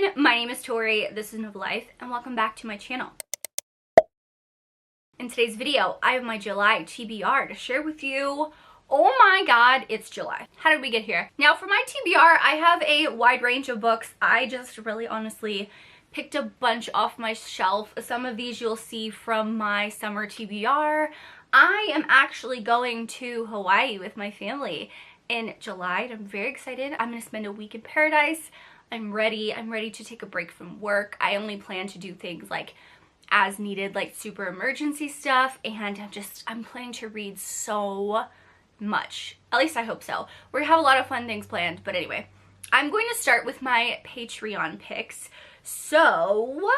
everyone, my name is Tori, this is Nova Life, and welcome back to my channel. In today's video, I have my July TBR to share with you. Oh my god, it's July. How did we get here? Now for my TBR, I have a wide range of books. I just really honestly picked a bunch off my shelf. Some of these you'll see from my summer TBR. I am actually going to Hawaii with my family in July, and I'm very excited. I'm gonna spend a week in paradise. I'm ready to take a break from work. I only plan to do things like as needed, like super emergency stuff, and I'm planning to read so much. At least I hope so. We're gonna have a lot of fun things planned, but anyway. I'm going to start with my Patreon picks. So,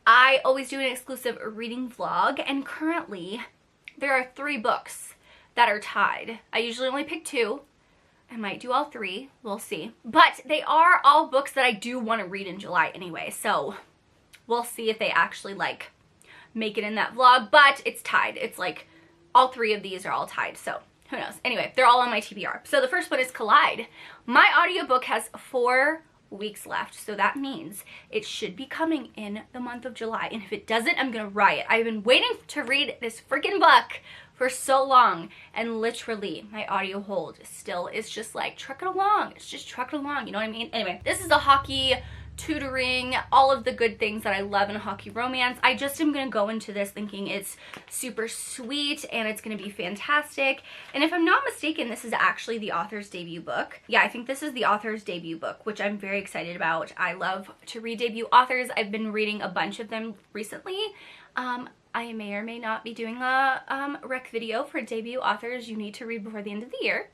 I always do an exclusive reading vlog, and currently there are 3 books that are tied. I usually only pick 2. I might do all 3, we'll see. But they are all books that I do want to read in July anyway, so we'll see if they actually like make it in that vlog, but it's tied. It's like all 3 of these are all tied, so who knows. Anyway, they're all on my TBR. So the first one is Collide. My audiobook has 4 weeks left, so that means it should be coming in the month of July, and if it doesn't, I'm gonna riot. I've been waiting to read this freaking book for so long, and literally my audio hold still is just like trucking along. It's just trucking along, you know what I mean? Anyway, this is a hockey, tutoring, all of the good things that I love in a hockey romance. I just am gonna go into this thinking it's super sweet and it's gonna be fantastic. And if I'm not mistaken, this is actually the author's debut book. Yeah, I think this is the author's debut book, which I'm very excited about. I love to read debut authors. I've been reading a bunch of them recently. I may or may not be doing a rec video for debut authors you need to read before the end of the year.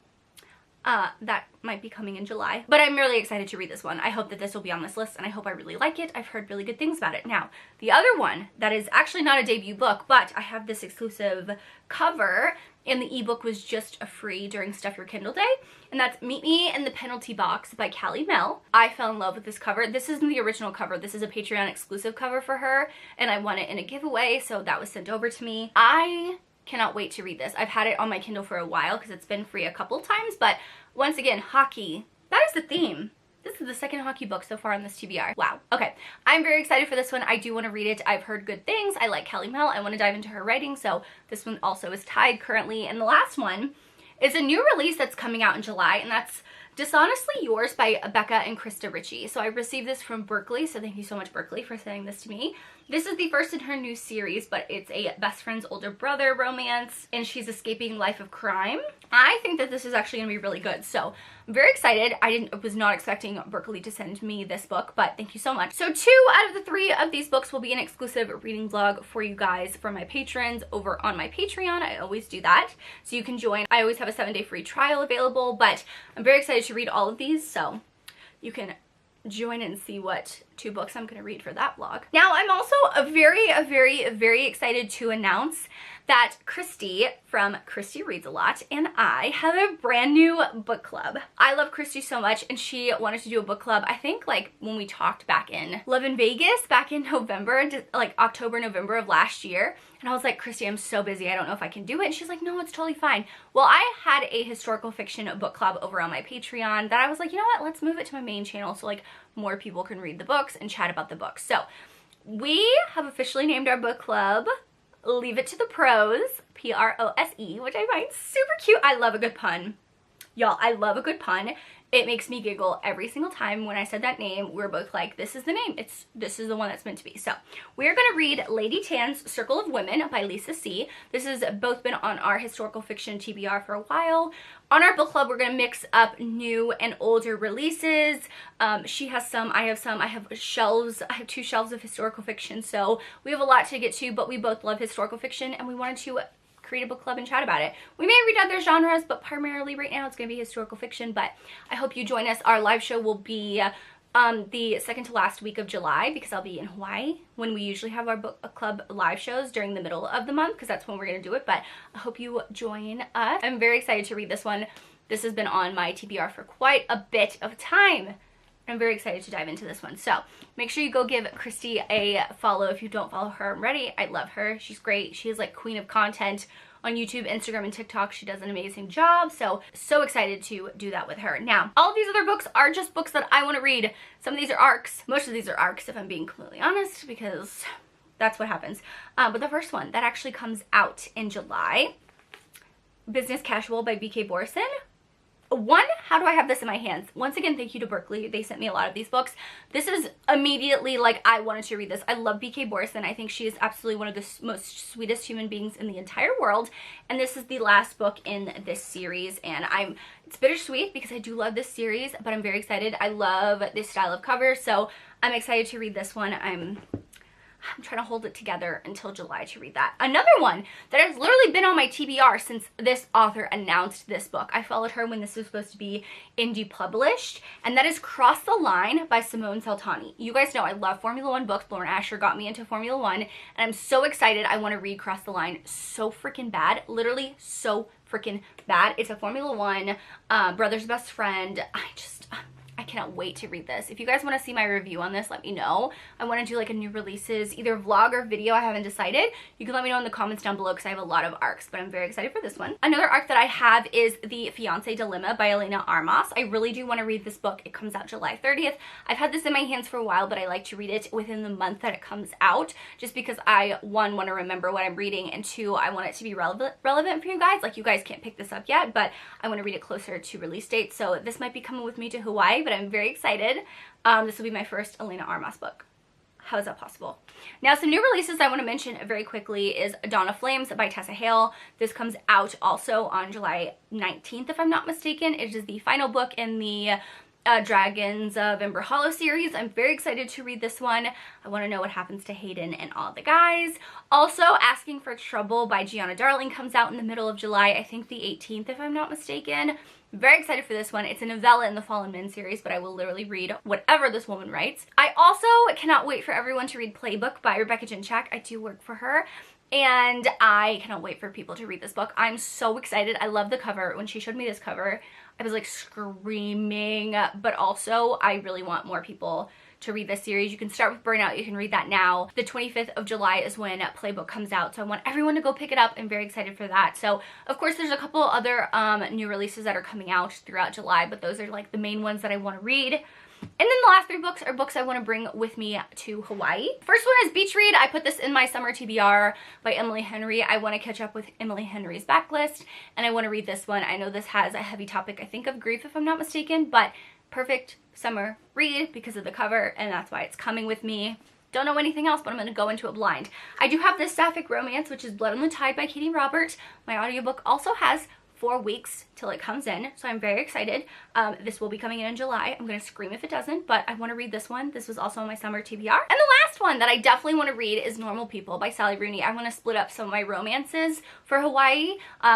That might be coming in July, but I'm really excited to read this one. I hope that this will be on this list, and I hope I really like it. I've heard really good things about it. Now, the other one that is actually not a debut book, but I have this exclusive cover, and the ebook was just a free during Stuff Your Kindle Day, and that's Meet Me in the Penalty Box by Callie Mel. I fell in love with this cover. This isn't the original cover. This is a Patreon exclusive cover for her, and I won it in a giveaway, so that was sent over to me. I cannot wait to read this. I've had it on my Kindle for a while because it's been free a couple times, but once again, hockey. That is the theme. This is the second hockey book so far on this TBR. Wow. Okay. I'm very excited for this one. I do want to read it. I've heard good things. I like Callie Mel. I want to dive into her writing, so this one also is tied currently. And the last one is a new release that's coming out in July, and that's Dishonestly Yours by Becca and Krista Ritchie. So I received this from Berkeley, so thank you so much, Berkeley, for sending this to me. This is the first in her new series, but it's a best friend's older brother romance, and she's escaping life of crime. I think that this is actually going to be really good, so I'm very excited. I was not expecting Berkeley to send me this book, but thank you so much. So 2 out of the 3 of these books will be an exclusive reading vlog for you guys, for my patrons over on my Patreon. I always do that, so you can join. I always have a 7-day free trial available, but I'm very excited to read all of these, so you can join and see what 2 books I'm going to read for that vlog. Now, I'm also very excited to announce that Christy from Christy Reads a Lot and I have a brand new book club. I love Christy so much, and she wanted to do a book club, I think like when we talked back in Love in Vegas back in November, like October, November of last year. And I was like, Christy, I'm so busy, I don't know if I can do it. And she's like, no, it's totally fine. Well, I had a historical fiction book club over on my Patreon that I was like, you know what, let's move it to my main channel so like more people can read the books and chat about the books. So we have officially named our book club Leave It to the Prose, P-R-O-S-E, which I find super cute. I love a good pun. Y'all, I love a good pun. It makes me giggle every single time. When I said that name, we're both like, this is the name. This is the one that's meant to be. So we're going to read Lady Tan's Circle of Women by Lisa C. This has both been on our historical fiction TBR for a while. On our book club, we're going to mix up new and older releases. She has some, I have some. I have shelves. I have 2 shelves of historical fiction. So we have a lot to get to, but we both love historical fiction, and we wanted to create a book club and chat about it. We may read other genres, but primarily right now it's going to be historical fiction, but I hope you join us. Our live show will be the second to last week of July, because I'll be in Hawaii when we usually have our book club live shows during the middle of the month, because that's when we're going to do it, but I hope you join us. I'm very excited to read this one. This has been on my TBR for quite a bit of time. I'm very excited to dive into this one. So make sure you go give Christy a follow if you don't follow her already. I love her. She's great. She is like queen of content on YouTube, Instagram, and TikTok. She does an amazing job, so excited to do that with her. Now, all of these other books are just books that I want to read. Some of these are arcs. Most of these are arcs, if I'm being completely honest, because that's what happens. But the first one that actually comes out in July, Business Casual by BK Borison. One, how do I have this in my hands? Once again, thank you to Berkeley. They sent me a lot of these books. This is immediately like I wanted to read this. I love BK Borison. I think she is absolutely one of the most sweetest human beings in the entire world. And this is the last book in this series. And it's bittersweet because I do love this series, but I'm very excited. I love this style of cover, so I'm excited to read this one. I'm trying to hold it together until July to read that. Another one that has literally been on my TBR since this author announced this book. I followed her when this was supposed to be indie published, and that is Cross the Line by Simone Saltani. You guys know I love Formula One books. Lauren Asher got me into Formula One, and I'm so excited. I want to read Cross the Line so freaking bad. Literally so freaking bad. It's a Formula One brother's best friend. I cannot wait to read this. If you guys want to see my review on this, let me know. I want to do like a new releases, either vlog or video. I haven't decided. You can let me know in the comments down below because I have a lot of arcs, but I'm very excited for this one. Another arc that I have is The Fiancé Dilemma by Elena Armas. I really do want to read this book. It comes out July 30th. I've had this in my hands for a while, but I like to read it within the month that it comes out, just because I, one, want to remember what I'm reading, and two, I want it to be relevant for you guys. Like, you guys can't pick this up yet, but I want to read it closer to release date. So this might be coming with me to Hawaii, but I'm very excited. This will be my first Elena Armas book. How is that possible? Now, some new releases I want to mention very quickly is Dawn of Flames by Tessa Hale. This comes out also on July 19th, if I'm not mistaken. It is the final book in the Dragons of Ember Hollow series. I'm very excited to read this one. I want to know what happens to Hayden and all the guys. Also, Asking for Trouble by Gianna Darling comes out in the middle of July, I think the 18th, if I'm not mistaken. Very excited for this one. It's a novella in the Fallen Men series, but I will literally read whatever this woman writes. I also cannot wait for everyone to read Playbook by Rebecca Jinchak. I do work for her, and I cannot wait for people to read this book. I'm so excited. I love the cover. When she showed me this cover, I was like screaming, but also I really want more people to read this series. You can start with Burnout. You can read that now. The 25th of July is when Playbook comes out, so I want everyone to go pick it up. I'm very excited for that. So, of course, there's a couple other new releases that are coming out throughout July, but those are like the main ones that I want to read. And then the last three books are books I want to bring with me to Hawaii. First one is Beach Read. I put this in my summer TBR by Emily Henry. I want to catch up with Emily Henry's backlist, and I want to read this one. I know this has a heavy topic, I think, of grief, if I'm not mistaken, but perfect summer read because of the cover, and that's why it's coming with me. Don't know anything else, but I'm going to go into it blind. I do have this Sapphic Romance, which is Blood on the Tide by Katie Roberts. My audiobook also has 4 weeks till it comes in, so I'm very excited. This will be coming in July. I'm gonna scream if it doesn't, but I want to read this one. This was also on my summer TBR. And the last one that I definitely want to read is Normal People by Sally Rooney. I want to split up some of my romances for Hawaii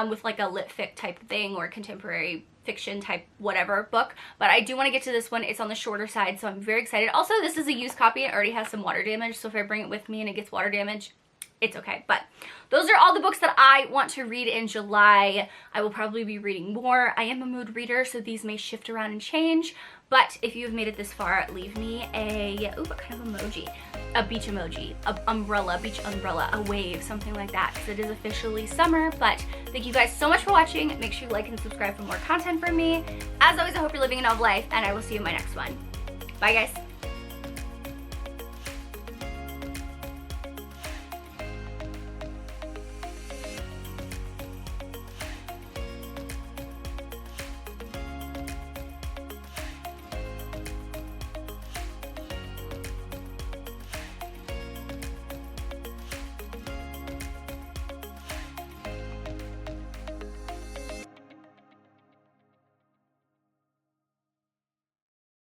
with like a lit fic type thing or contemporary fiction type whatever book, but I do want to get to this one. It's on the shorter side, so I'm very excited. Also, this is a used copy. It already has some water damage, so if I bring it with me and it gets water damage, it's okay. But those are all the books that I want to read in July. I will probably be reading more. I am a mood reader, so these may shift around and change. But if you've made it this far, leave me a, ooh, what kind of emoji? A beach emoji, a umbrella, beach umbrella, a wave, something like that, because it is officially summer. But thank you guys so much for watching. Make sure you like and subscribe for more content from me. As always, I hope you're living a novel life, and I will see you in my next one. Bye, guys.